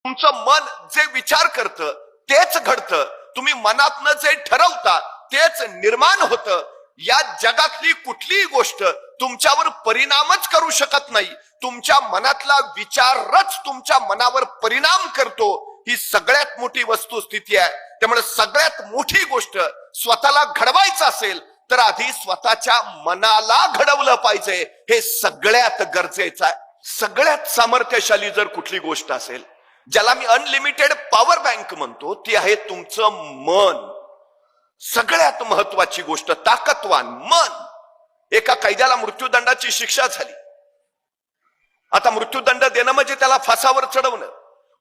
तुमचं मन जे विचार करतं तेच घडतं. तुम्ही मनातनं जे ठरवता तेच निर्माण होतं. या जगातली कुठलीही गोष्ट तुमच्यावर परिणामच करू शकत नाही. तुमच्या मनातला विचारच तुमच्या मनावर परिणाम करतो. ही सगळ्यात मोठी वस्तुस्थिती आहे. त्यामुळे सगळ्यात मोठी गोष्ट स्वतःला घडवायचं असेल तर आधी स्वतःच्या मनाला घडवलं पाहिजे. हे सगळ्यात गरजेचं आहे. सगळ्यात सामर्थ्यशाली जर कुठली गोष्ट असेल, ज्याला मी अनलिमिटेड पॉवर बँक म्हणतो, ती आहे तुमचं मन. सगळ्यात महत्वाची गोष्ट, ताकदवान मन. एका कैद्याला मृत्यूदंडाची शिक्षा झाली. आता मृत्यूदंड देणं म्हणजे त्याला फासावर चढवणं.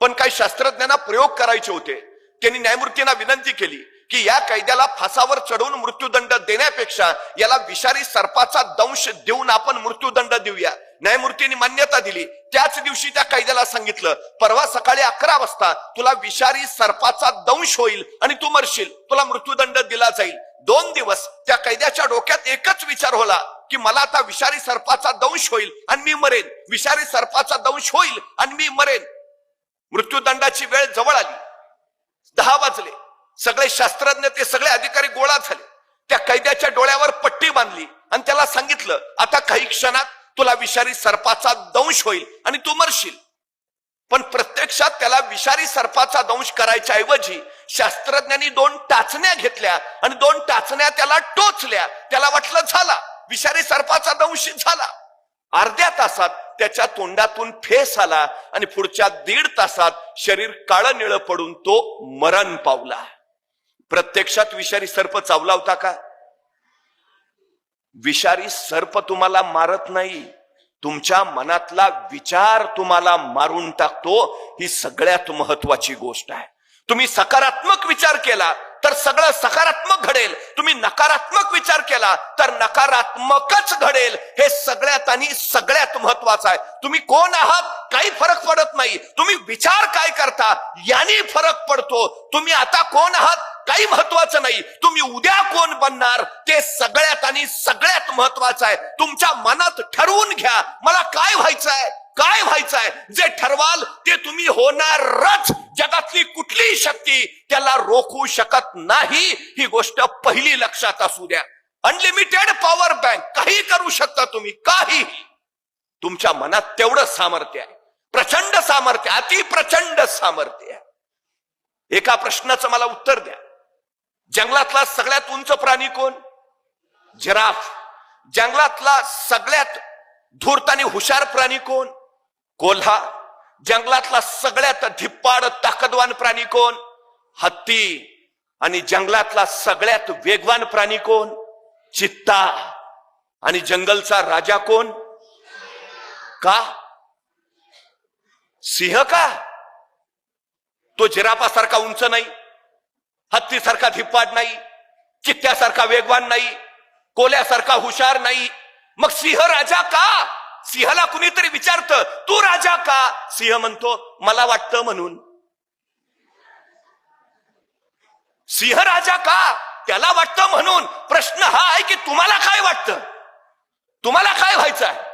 पण काही शास्त्रज्ञांना प्रयोग करायचे होते. त्यांनी न्यायमूर्तींना विनंती केली की या कैद्याला फासावर चढवून मृत्यूदंड देण्यापेक्षा याला विषारी सर्पाचा दंश देऊन आपण मृत्यूदंड देऊया. न्यायमूर्तींनी मान्यता दिली. त्याच दिवशी त्या कैद्याला सांगितलं, परवा सकाळी 11 वाजता तुला विषारी सर्पाचा दंश होईल आणि तू मरशील, तुला मृत्यूदंड दिला जाईल. 2 दिवस त्या कैद्याच्या डोक्यात एकच विचार होला की मला आता विषारी सर्पाचा दंश होईल आणि मी मरेन, विषारी सर्पाचा दंश होईल आणि मी मरेन. मृत्यूदंडाची वेळ जवळ आली. 10 वाजले. सगळे शास्त्रज्ञ, ते सगळे अधिकारी गोळा झाले. त्या कैद्याच्या डोळ्यावर पट्टी बांधली आणि त्याला सांगितलं, आता काही क्षणात तुला विषारी सर्पाचा दंश होईल आणि तू मरशील. पण प्रत्यक्षात त्याला विषारी सर्पाचा दंश करायच्या ऐवजी शास्त्रज्ञांनी 2 टाचण्या घेतल्या आणि 2 टाचण्या त्याला टोचल्या. त्याला वाटलं झाला, विषारी सर्पाचा दंश झाला. अर्ध्या तासात त्याच्या तोंडातून फेस आला आणि पुढच्या 1.5 तासात शरीर काळं निळं पडून तो मरण पावला. प्रत्यक्षात विषारी सर्प चावला होता का? विषारी सर्प तुम्हाला मारत नाही, तुमच्या मनातला विचार तुम्हाला मारून टाकतो. ही सगळ्यात महत्वाची गोष्ट आहे. तुम्ही सकारात्मक विचार केला तर सगळं सकारात्मक घडेल. तुम्ही नकारात्मक विचार केला तर नकारात्मकच घडेल. हे सगळ्यात आणि सगळ्यात महत्वाचं आहे. तुम्ही कोण आहात काही फरक पडत नाही, तुम्ही विचार काय करता याने फरक पडतो. तुम्ही आता कोण आहात काही महत्वाचं नाही, तुम्ही उद्या कोण बनणार ते सगळ्यात आणि सगळ्यात महत्वाचं आहे. तुमच्या मनात ठरवून घ्या, मला काय व्हायचंय, काय व्हायचंय. जे ठरवाल ते तुम्ही होणारच. जगातली कुठलीही शक्ती त्याला रोखू शकत नाही. ही गोष्ट पहिली लक्षात असू द्या. अनलिमिटेड पॉवर बँक, काही करू शकता तुम्ही, काही. तुमच्या मनात तेवढं सामर्थ्य आहे, प्रचंड सामर्थ्य, अति प्रचंड सामर्थ्य आहे. एका प्रश्नाचं मला उत्तर द्या. जंगलातला सगळ्यात उंच प्राणी कोण? जिराफ. जंगलातला सगळ्यात धूर्त आणि हुशार प्राणी कोण? कोल्हा. जंगलातला सगळ्यात धिप्पाड ताकदवान प्राणी कोण? हत्ती. आणि जंगलातला सगळ्यात वेगवान प्राणी कोण? चित्ता. आणि जंगलचा राजा कोण? का? सिंह का? तो जिराफासारखा उंच नाही, हत्तीसारखा धिप्पाड नाही, चित्त्यासारखा वेगवान नाही, कोल्यासारखा हुशार नाही. मग सिंह राजा का? सिंहाला कुणीतरी विचारतं, तू राजा का? सिंह म्हणतो, मला वाटतं म्हणून. सिंह राजा का? त्याला वाटतं म्हणून. प्रश्न हा आहे की तुम्हाला काय वाटतं, तुम्हाला काय व्हायचं आहे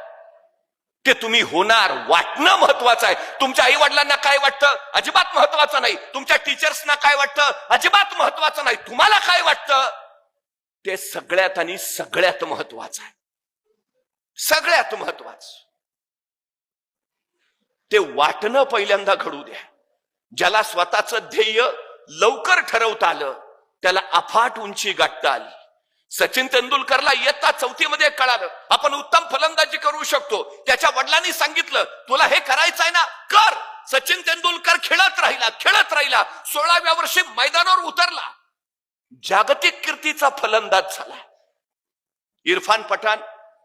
ते तुम्ही होणार. वाटणं महत्वाचं आहे. तुमच्या आई वडिलांना काय वाटतं अजिबात महत्वाचं नाही, तुमच्या टीचर्सना काय वाटतं अजिबात महत्वाचं नाही. तुम्हाला काय वाटतं ते सगळ्यात आणि सगळ्यात महत्वाचं आहे. सगळ्यात महत्वाचं ते वाटणं पहिल्यांदा घडू द्या. ज्याला स्वतःचं ध्येय लवकर ठरवता आलं त्याला अफाट उंची गाठता आली. सचिन तेंडुलकरला इयत्ता 4थी मध्ये कळालं आपण उत्तम फलंदाजी करू शकतो. त्याच्या वडिलांनी सांगितलं, तुला हे करायचं आहे ना, कर. सचिन तेंडुलकर खेळत राहिला, खेळत राहिला. 16व्या वर्षी मैदानावर उतरला, जागतिक कीर्तीचा फलंदाज झाला. इरफान पठाण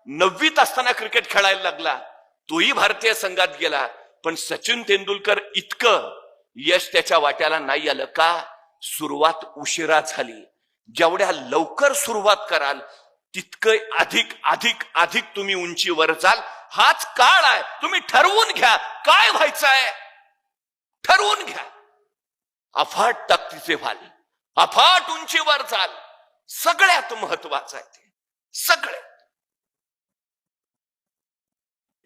9वीत असताना क्रिकेट खेळायला लागला, तोही भारतीय संघात गेला. पण सचिन तेंडुलकर इतकं यश त्याच्या वाट्याला नाही आलं का? सुरुवात उशिरा झाली. जेवढ्या लवकर सुरुवात कराल तितकं अधिक अधिक अधिक तुम्ही उंचीवर जाल. हाच काळ आहे. तुम्ही ठरवून घ्या काय व्हायचंय, ठरवून घ्या. अफाट ताकदीचे व्हाल, अफाट उंचीवर जाल. सगळ्यात महत्वाचं आहे ते. सगळ्यात.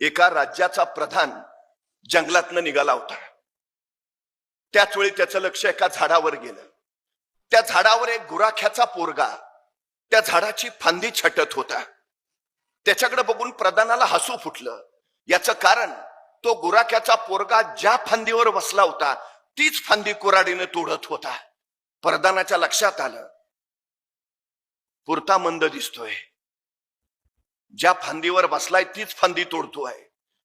एका राज्याचा प्रधान जंगलातनं निघाला होता. त्याच वेळी त्याचं लक्ष एका झाडावर गेलं. त्या झाडावर एक गुराख्याचा पोरगा त्या झाडाची फांदी छटत होता. त्याच्याकडे बघून प्रधानाला हसू फुटलं. याचं कारण तो गुराख्याचा पोरगा ज्या फांदीवर बसला होता तीच फांदी कुऱ्हाडीने तोडत होता. प्रधानाच्या लक्षात आलं, पुरता मंद दिसतोय, ज्या फांदीवर बसलाय तीच फांदी तोडतोय,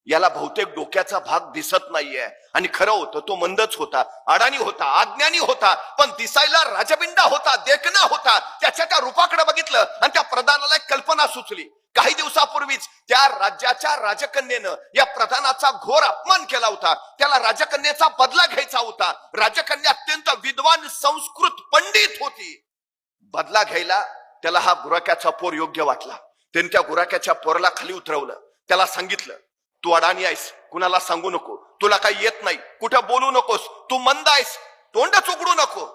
याला बहुतेक डोक्याचा भाग दिसत नाहीये. आणि खरं होतं, तो मंदच होता, अडाणी होता, अज्ञानी होता, पण दिसायला राजबिंडा होता, देखणा होता. त्याच्या त्या रूपाकडे बघितलं आणि त्या प्रधानाला एक कल्पना सुचली. काही दिवसापूर्वीच त्या राज्याच्या राजकन्येनं या प्रधानाचा घोर अपमान केला होता. त्याला राजकन्येचा बदला घ्यायचा होता. राजकन्या अत्यंत विद्वान, संस्कृत, पंडित होती. बदला घ्यायला त्याला हा गुराख्याचा पोर योग्य वाटला. त्याने त्या गुराख्याच्या पोराला खाली उतरवलं. त्याला सांगितलं, तू अडाणी आहेस, कुणाला सांगू नको, तुला काही येत नाही, कुठं बोलू नकोस, तू मंद आहेस, तोंडच उघडू नको.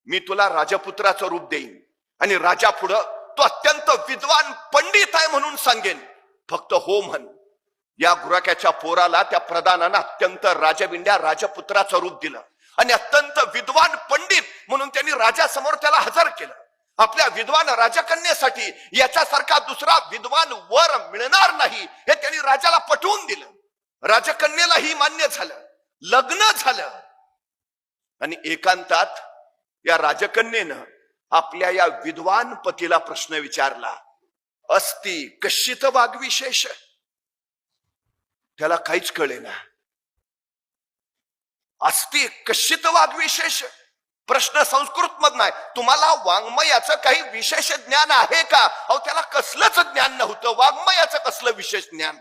मी तुला राजपुत्राचं रूप देईन आणि राजा पुढं तो अत्यंत विद्वान पंडित आहे म्हणून सांगेन, फक्त हो म्हण. या गुराख्याच्या पोराला त्या प्रधानानं अत्यंत राजबिंड्या राजपुत्राचं रूप दिलं आणि अत्यंत विद्वान पंडित म्हणून त्यांनी राजासमोर त्याला हजर केलं. आपल्या विद्वान राजकन्येसाठी याच्यासारखा दुसरा विद्वान वर मिळणार नाही हे त्यांनी राजाला पटवून दिलं. राजकन्येलाही मान्य झालं, लग्न झालं. आणि एकांतात या राजकन्येनं आपल्या या विद्वान पतीला प्रश्न विचारला, अस्ति कश्चित वाग्विशेष. त्याला काहीच कळेना. अस्ति कश्चित वाग्विशेष, प्रश्न संस्कृत मधला आहे. तुम्हाला वाङ्मयाचं काही विशेष ज्ञान आहे का? अहो, त्याला कसलंच ज्ञान नव्हतं. वाङ्मयाचं कसलं विशेष ज्ञान?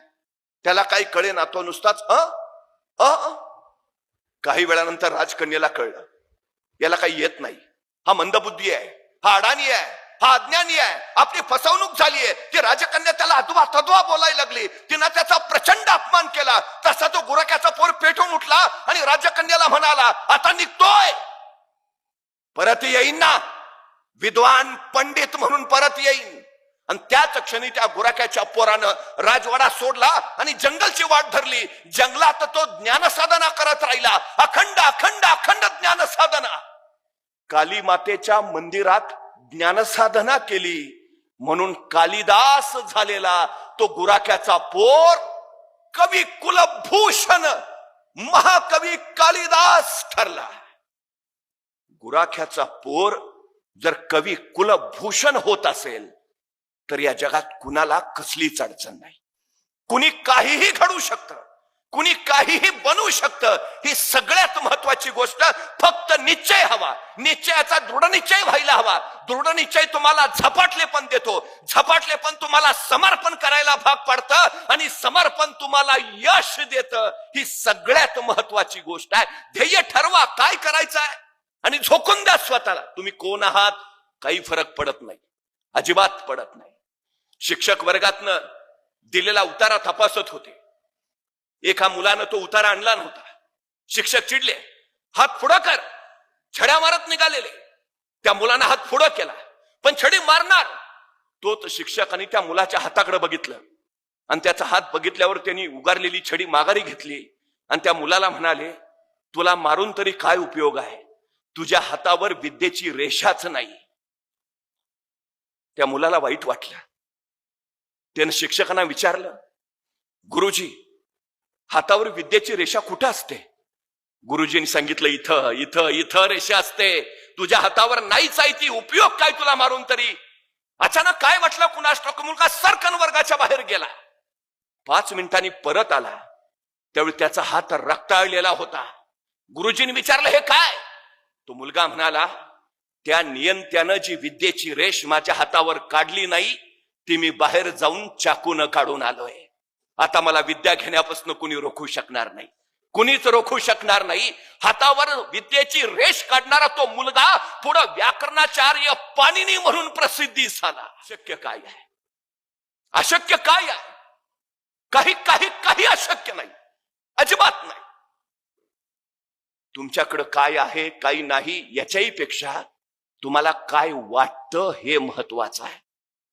त्याला काही कळेना. तो नुसताच काही वेळानंतर राजकन्येला कळलं, याला काही येत नाही, हा मंदबुद्धी आहे, हा अडाणी आहे, हा अज्ञानी आहे, आपली फसवणूक झालीये. ती राजकन्या त्याला अद्वा तद्वा बोलायला लागली. तिनं त्याचा प्रचंड अपमान केला. तसा तो गुराख्याचा पोर पेटून उठला आणि राजकन्याला म्हणाला, आता निघतोय, परत येईन ना, विद्वान पंडित म्हणून परत येईन. आणि त्याच क्षणी त्या गुराख्याच्या पोरानं राजवाडा सोडला आणि जंगलची वाट धरली. जंगलात तो ज्ञानसाधना करत राहिला, अखंड अखंड अखंड ज्ञानसाधना. काली मातेच्या मंदिरात ज्ञानसाधना केली म्हणून कालिदास झालेला तो गुराख्याचा पोर कवी कुलभूषण महाकवी कालिदास ठरला. गुराख्याचा पोर जर कवी कुलभूषण होत असेल तर या जगात कुणाला कसलीच अडचण नाही. कुणी काहीही घडू शकतं, कुणी काहीही बनवू शकतं. ही सगळ्यात महत्वाची गोष्ट, फक्त निश्चय हवा. निश्चयाचा दृढ निश्चय व्हायला हवा. दृढ निश्चय तुम्हाला झपाटले पण देतो, झपाटले पण तुम्हाला समर्पण करायला भाग पाडतं आणि समर्पण तुम्हाला यश देतं. ही सगळ्यात महत्वाची गोष्ट आहे. ध्येय ठरवा, काय करायचं आहे आणि झोकून द्या स्वतःला. तुम्ही कोण आहात काही फरक पडत नाही, अजिबात पडत नाही. शिक्षक वर्गातनं दिलेला उतारा तपासत होते. एका मुलानं तो उतारा आणला नव्हता. शिक्षक चिडले, हात पुढं कर. छड्या मारत निघालेले. त्या मुलानं हात पुढं केला, पण छडी मारणार. तो शिक्षकांनी त्या मुलाच्या हाताकडे बघितलं आणि त्याचा हात बघितल्यावर त्यांनी उगारलेली छडी माघारी घेतली आणि त्या मुलाला म्हणाले, तुला मारून तरी काय उपयोग आहे, तुझ्या हातावर विद्येची रेषाच नाही. त्या मुलाला वाईट वाटलं. त्यानं शिक्षकांना विचारलं, गुरुजी, हातावर विद्येची रेषा कुठं असते? गुरुजींनी सांगितलं, इथं इथं इथं रेषा असते, तुझ्या हातावर नाहीच आहे ती, उपयोग काय तुला मारून तरी. अचानक काय वाटलं कुणास ठाऊक, मुलगा सरकन वर्गाच्या बाहेर गेला. 5 मिनिटांनी परत आला. त्यावेळी त्याचा हात रक्ताळलेला होता. गुरुजींनी विचारलं, हे काय? तो मुलगा म्हणाला, त्या नियंत्यानं जी विद्येची रेष माझ्या हातावर काढली नाही ती मी बाहेर जाऊन चाकून काढून आलोय. आता मला विद्या घेण्यापासून कुणी रोखू शकणार नाही, कुणीच रोखू शकणार नाही. हातावर विद्येची रेष काढणारा तो मुलगा पुढे व्याकरणाचार्य पाणिनी म्हणून प्रसिद्धी झाला. शक्य काय आहे? अशक्य काय आहे? काही काही काही अशक्य नाही, अजिबात नाही. तुमच्याकडे काय आहे काही नाही याच्याही पेक्षा तुम्हाला काय वाटतं हे महत्वाचं आहे,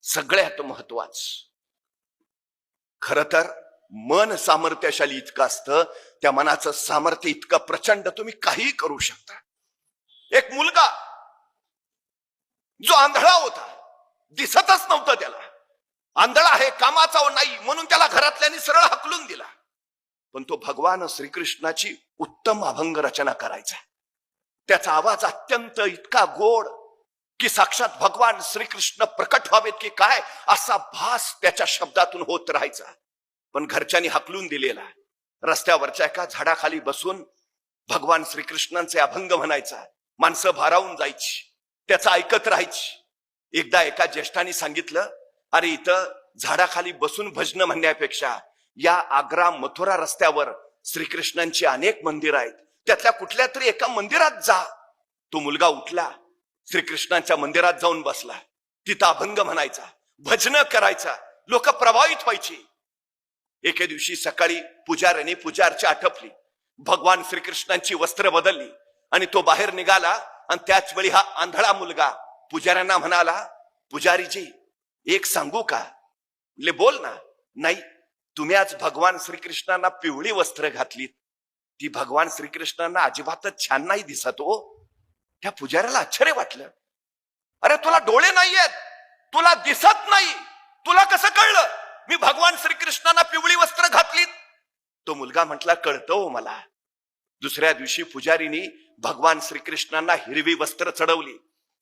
सगळ्यात महत्वाचं. खर तर मन सामर्थ्यशाली इतकं असतं, त्या मनाचं सामर्थ्य इतकं प्रचंड, तुम्ही काहीही करू शकता. एक मुलगा जो आंधळा होता, दिसतच नव्हतं त्याला, आंधळा आहे, कामाचा नाही म्हणून त्याला घरातल्यांनी सरळ हकलून दिला. पण तो भगवान श्रीकृष्णाची उत्तम अभंग रचना करायचा. त्याचा आवाज अत्यंत इतका गोड की साक्षात भगवान श्रीकृष्ण प्रकट व्हावेत की काय असा भास त्याच्या शब्दातून होत राहायचा. पण घरच्यांनी हकलून दिलेला. रस्त्यावरच्या एका झाडाखाली बसून भगवान श्रीकृष्णांचे अभंग म्हणायचा. माणसं भारावून जायची, त्याचं ऐकत राहायची. एकदा एका ज्येष्ठाने सांगितलं, अरे इथं झाडाखाली बसून भजन म्हणण्यापेक्षा या आग्रा मथुरा रस्त्यावर श्रीकृष्णांची अनेक मंदिर आहेत, त्यातल्या कुठल्या तरी एका मंदिरात जा. तो मुलगा उठला, श्रीकृष्णांच्या मंदिरात जाऊन बसला. तिथं अभंग म्हणायचा, भजन करायचा, लोक प्रभावित व्हायची. एके दिवशी सकाळी पुजाऱ्याने पूजार्चा आटपली, भगवान श्रीकृष्णांची वस्त्र बदलली आणि तो बाहेर निघाला. आणि त्याच वेळी हा आंधळा मुलगा पुजाऱ्यांना म्हणाला, पुजारीजी एक सांगू का? बोल ना. नाही, तुम्ही आज भगवान श्रीकृष्णांना पिवळी वस्त्र घातलीत, ती भगवान श्रीकृष्णांना अजिबातच छान नाही दिसत हो. त्या पुजाऱ्याला आश्चर्य वाटलं. अरे तुला डोळे नाहीयेत, तुला दिसत नाही, तुला कसं कळलं मी भगवान श्रीकृष्णांना पिवळी वस्त्र घातलीत? तो मुलगा म्हटला, कळतं हो मला. दुसऱ्या दिवशी पुजारीनी भगवान श्रीकृष्णांना हिरवी वस्त्र चढवली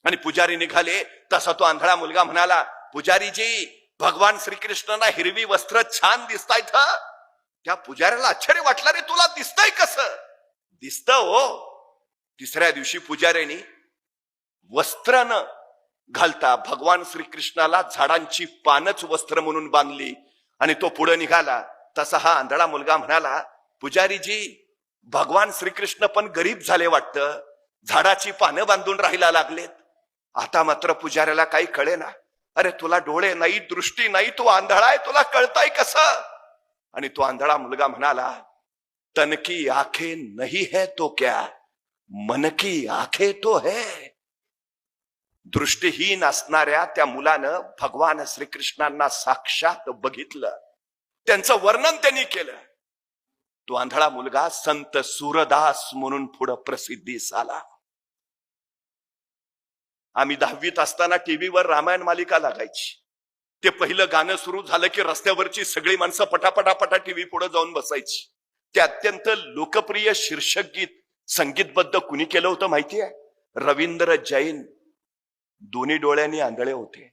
आणि पुजारी निघाले. तसा तो आंधळा मुलगा म्हणाला, पुजारीजी भगवान श्रीकृष्णांना हिरवी वस्त्र छान दिसतायत. त्या पुजाऱ्याला आश्चर्य वाटलं, रे तुला दिसतंय कसं? दिसतं हो. तिसऱ्या दिवशी पुजाऱ्याने वस्त्र न घालता भगवान श्रीकृष्णाला झाडांची पानच वस्त्र म्हणून बांधली आणि तो पुढे निघाला. तसा हा आंधळा मुलगा म्हणाला, पुजारीजी भगवान श्रीकृष्ण पण गरीब झाले वाटतं, झाडाची पानं बांधून राहायला लागलेत. आता मात्र पुजाऱ्याला काही कळेना. अरे तुला डोळे नाही, दृष्टी नाही, तू आंधळा आहे, तुला कळताय कसं? आणि तो आंधळा मुलगा म्हणाला, तन की आंखें नहीं है तो क्या, मन की आंखें तो है. दृष्टीहीन असणाऱ्या त्या मुलानं भगवान श्रीकृष्णांना साक्षात बघितलं, त्यांचं वर्णन त्यांनी केलं. तो आंधळा मुलगा संत सूरदास म्हणून पुढे प्रसिद्धीस आला. आम्ही 10वीत असताना टीव्हीवर रामायण मालिका लागायची. ते पहिलं गाणं सुरू झालं की रस्त्यावरची सगळी माणसं पटापटापटा टीव्ही पुढे जाऊन बसायची. ते अत्यंत लोकप्रिय शीर्षक गीत संगीतबद्ध कुणी केलं होतं माहितीये? रवींद्र जैन. दोन्ही डोळ्यांनी आंधळे होते.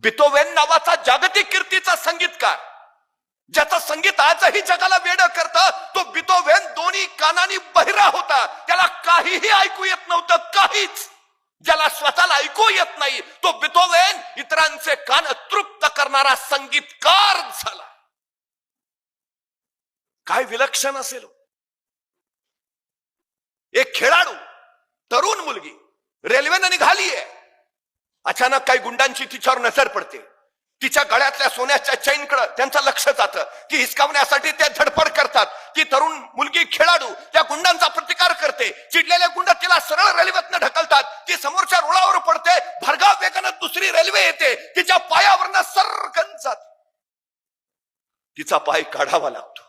बिथोवेन नावाचा जागतिक कीर्तीचा संगीतकार, ज्याचं संगीत आजही जगाला वेडं करतं, तो बिथोवेन दोन्ही कानांनी बहिरा होता. त्याला काहीही ऐकू येत नव्हतं, काहीच. ज्याला स्वतःला ऐकू येत नाही तो बिथोवेन इतरांचे कान तृप्त करणारा संगीतकार झाला. काय विलक्षण असेल. एक खेळाडू तरुण मुलगी रेल्वेने निघालीये. अचानक काही गुंडांची तिच्यावर नजर पडते. तिच्या गळ्यातल्या सोन्याच्या चैनकडे त्यांचं लक्ष जातं. ती हिसकावण्यासाठी ते धडपड करतात. ती तरुण मुलगी खेळाडू त्या गुंडांचा प्रतिकार करते. चिडलेले गुंड तिला सरळ रेल्वेतनं ढकलतात. ती समोरच्या रुळावर पडते. भरधाव वेगानं दुसरी रेल्वे येते. तिच्या पायावरनं सरकन जाते. तिचा पाय काढावा लागतो.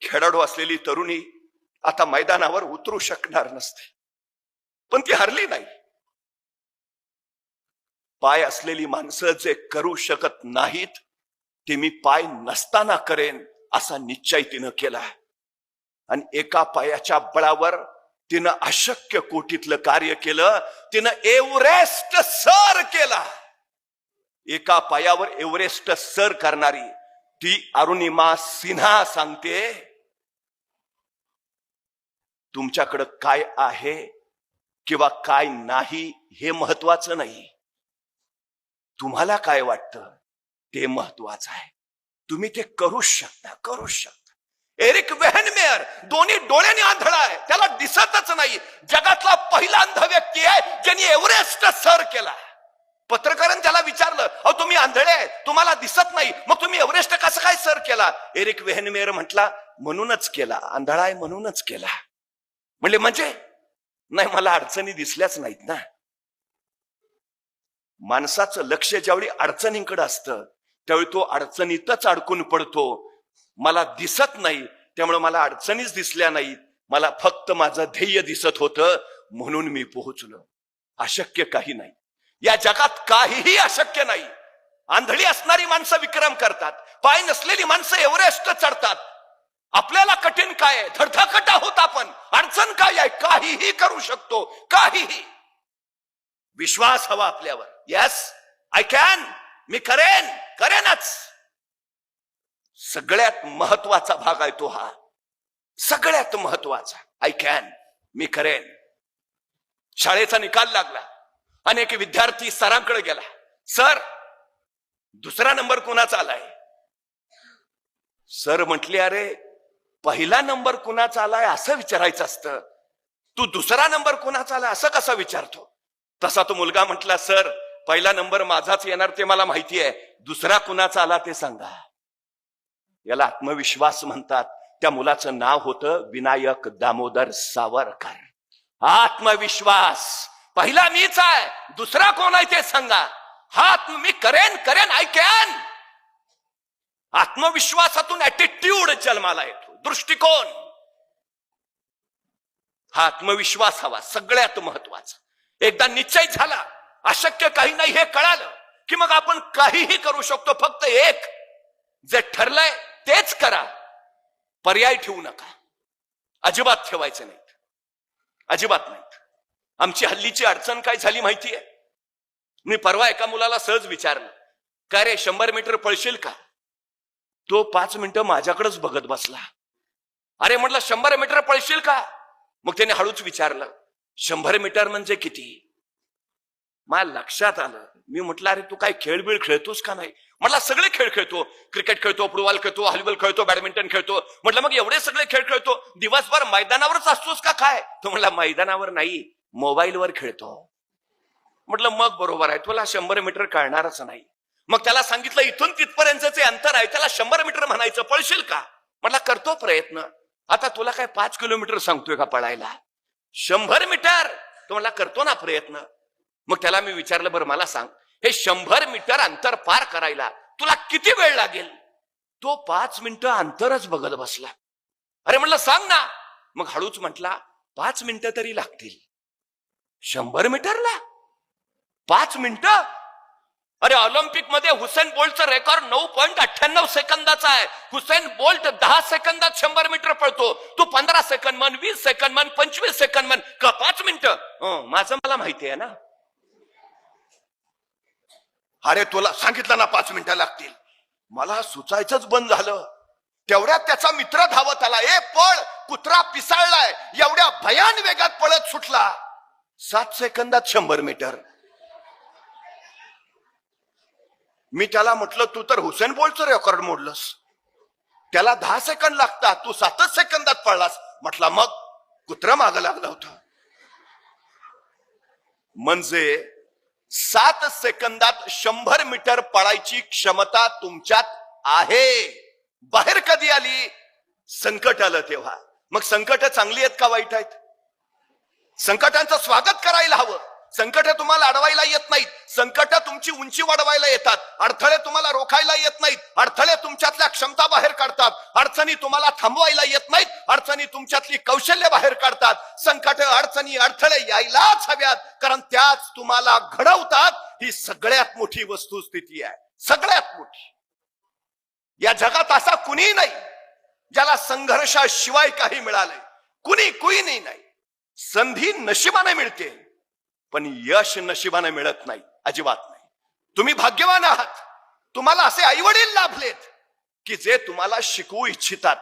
खेळाडू असलेली तरुणी आता मैदानावर उतरू शकणार नसते, पण ती हरली नाही. पाय असलेली माणसं जे करू शकत नाहीत ते मी पाय नसताना करेन असा निश्चय तिनं केला. आणि एका पायाच्या बळावर तिनं अशक्य कोटीतलं कार्य केलं. तिनं एव्हरेस्ट सर केला. एका पायावर एव्हरेस्ट सर करणारी ती अरुणिमा सिन्हा सांगते, तुमच्याकडं काय आहे किंवा काय नाही हे महत्वाचं नाही, तुम्हाला काय वाटतं ते महत्वाचं आहे. तुम्ही ते करूच शकता, करूच शकता. एरिक वेहनमेयर दोन्ही डोळ्यांनी आंधळा आहे, त्याला दिसतच नाही. जगातला पहिला अंध व्यक्ती आहे ज्यांनी एव्हरेस्ट सर केला. पत्रकारांनी त्याला विचारलं, अहो तुम्ही आंधळे आहे, तुम्हाला दिसत नाही, मग तुम्ही एव्हरेस्ट कसं काय सर केला? एरिक वेहनमेयर म्हटला, म्हणूनच केला, आंधळा आहे म्हणूनच केला. म्हणले म्हणजे? नाही, मला अडचणी दिसल्याच नाहीत ना. माणसाचं लक्ष ज्यावेळी अडचणींकडे असतं त्यावेळी तो अडचणीतच अडकून पडतो. मला दिसत नाही, त्यामुळे मला अडचणीच दिसल्या नाहीत, मला फक्त माझं ध्येय दिसत होतं, म्हणून मी पोहोचलो. अशक्य काही नाही, या जगात काहीही अशक्य नाही. आंधळी असणारी माणसं विक्रम करतात, पाय नसलेली माणसं एव्हरेस्ट चढतात. आपल्याला कठीण काय आहे? धडधाकट आहोत आपण. अडचण काय आहे? काहीही करू शकतो, काहीही. विश्वास हवा आपल्यावर. येस, आय कॅन, मी करेनच. सगळ्यात महत्वाचा भाग आहे तो हा, सगळ्यात महत्वाचा. आय कॅन, मी करेन. शाळेचा निकाल लागला, अनेक विद्यार्थी सरांकडे गेला. सर, दुसरा नंबर कुणाचा आलाय? सर म्हटले, अरे पहिला नंबर कुणाचा आलाय असं विचारायचं असतं, तू दुसरा नंबर कुणाचा आलाय असं कसं विचारतो? तसा तो मुलगा म्हटला, सर पहिला नंबर माझाच येणार ते मला माहिती आहे, दुसरा कुणाचा आला ते सांगा. याला आत्मविश्वास म्हणतात. त्या मुलाचं नाव होतं विनायक दामोदर सावरकर. आत्मविश्वास. पहिला मीच आहे, दुसरा कोण आहे ते सांगा. हा मी करेन, आय कॅन. आत्मविश्वासातून ऍटिट्यूड जन्माला येतो, दृष्टिकोन. हा आत्मविश्वास हवा, सगळ्यात महत्वाचा. एकदा निश्चय झाला, अशक्य काही नाही हे कळालं, की मग आपण काहीही करू शकतो. फक्त एक, जे ठरलंय तेच करा. पर्याय ठेवू नका, अजिबात ठेवायचं नाहीत, अजिबात नाहीत. आमची हल्लीची अडचण काय झाली माहितीये? मी परवा एका मुलाला सहज विचारलं, काय रे 100 मीटर पळशील का? तो 5 मिनिटं माझ्याकडेच बघत बसला. अरे म्हटलं 100 मीटर पळशील का? मग त्याने हळूच विचारलं, 100 मीटर म्हणजे किती? मला लक्षात आलं. मी म्हटलं, अरे तू काय खेळबिळ खेळतोस का नाही? म्हटलं सगळे खेळ खेळतो, क्रिकेट खेळतो, फुटबॉल खेळतो, व्हॉलीबॉल खेळतो, बॅडमिंटन खेळतो. म्हटलं मग एवढे सगळे खेळ खेळतो, दिवसभर मैदानावरच असतोस का काय? तो म्हणला, मैदानावर नाही, मोबाईलवर खेळतो. म्हटलं मग बरोबर आहे, तुला 100 मीटर कळणारच नाही. मग त्याला सांगितलं, इथून तिथपर्यंतचे अंतर आहे, त्याला 100 मीटर म्हणायचं, पळशील का? म्हटलं करतो प्रयत्न. आता तुला काय 5 किलोमीटर सांगतोय का पळायला? 100 मीटर. तो म्हणला करतो ना प्रयत्न. मग त्याला मी विचारलं, बरं मला सांग, हे 100 मीटर अंतर पार करायला तुला किती वेळ लागेल? तो 5 मिनिटं अंतरच बघत बसला. अरे म्हणलं सांग ना. मग हळूच म्हटला, 5 मिनिटं तरी लागतील. 100 मीटरला 5 मिनिटं? अरे ऑलिम्पिक मध्ये हुसेन बोल्टचं रेकॉर्ड 9.98 सेकंदाचा आहे. हुसेन बोल्ट 10 सेकंदात 100 मीटर पळतो. तू 15 सेकंद म्हण, 20 सेकंद म्हण, 25 सेकंद म्हण, का 5 मिनिटं? माझं मला माहिती आहे ना. अरे तुला सांगितलं ना 5 मिनिटं लागतील. मला सुचायचंच बंद झालं. तेवढ्यात त्याचा मित्र धावत आला. ए पळ, कुत्रा पिसाळलाय. एवढ्या भयान वेगात पळत सुटला. 7 सेकंदात 100 मीटर. मी त्याला म्हटलं, तू तर हुसेन बोल्टचं रेकॉर्ड मोडलंस. त्याला 10 सेकंद लागतात, तू 7 सेकंदात पळलास. म्हटला मग कुत्रा मागं लागलं होतं. म्हणजे 7 सेकंदात 100 मीटर पळायची क्षमता तुमच्यात आहे. बाहेर कधी आली? संकट आलं तेव्हा. मग संकट चांगली आहेत का वाईट आहेत? संकटांचं स्वागत करायला हवं. संकट तुम्हाला अडवायला येत नाहीत, संकट तुमची उंची वाढवायला येतात. अडथळे तुम्हाला रोखायला येत नाहीत, अडथळे तुमच्यातल्या क्षमता बाहेर काढतात. अडचणी तुम्हाला थांबवायला येत नाहीत, अडचणी तुमच्यातली कौशल्य बाहेर काढतात. संकट, अडचणी, अडथळे यायलाच हव्यात, कारण त्याच तुम्हाला घडवतात. ही सगळ्यात मोठी वस्तुस्थिती आहे, सगळ्यात मोठी. या जगात असा कुणी नाही ज्याला संघर्षाशिवाय काही मिळालंय. कुणी नाही. संधी नशिबाने मिळते, पण यश नशिबाने मिळत नाही, अजिबात नाही. तुम्ही भाग्यवान आहात. तुम्हाला असे आईवडील लाभलेत की जे तुम्हाला शिकवू इच्छितात,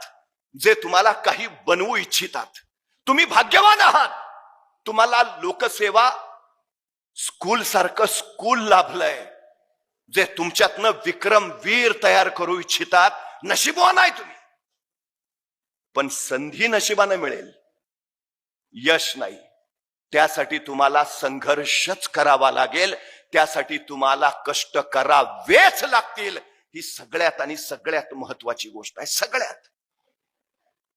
जे तुम्हाला काही बनवू इच्छितात. तुम्ही भाग्यवान आहात. तुम्हाला लोकसेवा स्कूल सारखं स्कूल लाभलंय, जे तुमच्यातनं विक्रमवीर तयार करू इच्छितात. नशिबवान आहे तुम्ही. पण संधी नशिबाने मिळेल, यश नाही. त्यासाठी तुम्हाला संघर्षच करावा लागेल, त्यासाठी तुम्हाला कष्ट करावेच लागतील. ही सगळ्यात आणि सगळ्यात महत्वाची गोष्ट आहे, सगळ्यात.